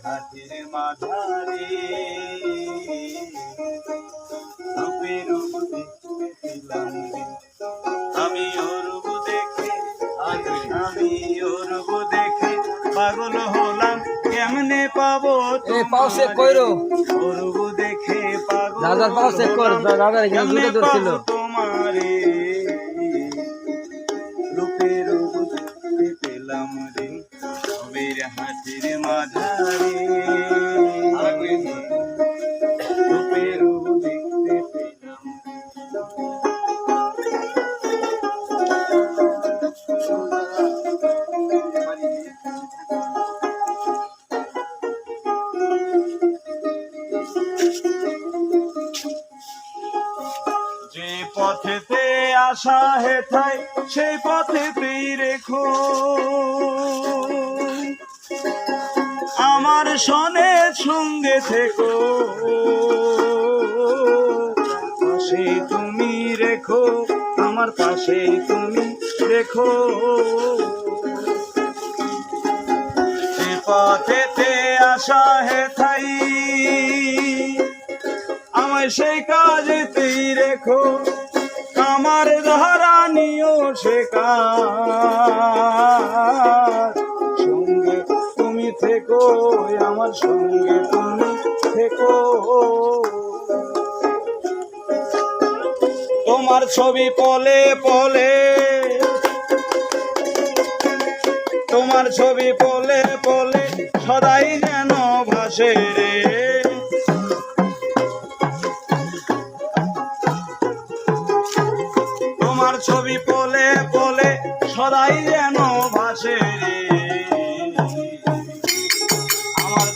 হাতের মাঝারে রূপের রূপ দেখতে পেলাম রে। আমি ওর রূপ দেখে পাগল হলাম, কেমনে পাবো তোমারে? ওর রূপ দেখে পাগল কেমনে পাবো তোমারে? রূপের রূপ দেখতে পেলাম রে, রবির হাতের মাঝারে রূপের রূপ দেখতে পেলাম। যে পথেতে আসা হেথায় সেই পথেতেই রেখো আমার সনে সঙ্গে থেকো, পাশে তুমি রেখো আমার পাশে তুমি রেখো। যে পথেতে আসা হেথাই আমায় সেই কাজেতেই রেখো, আমার ধারা নিও সে কাজ। সঙ্গে তুমি থেকো আমার সঙ্গে তুমি থেকো। তোমার ছবি পলে পলে তোমার ছবি পলে পলে সদাই যেন ভাসে রে। তোমার ছবি পলে পলে সদাই যেন ভাসে রে। আমার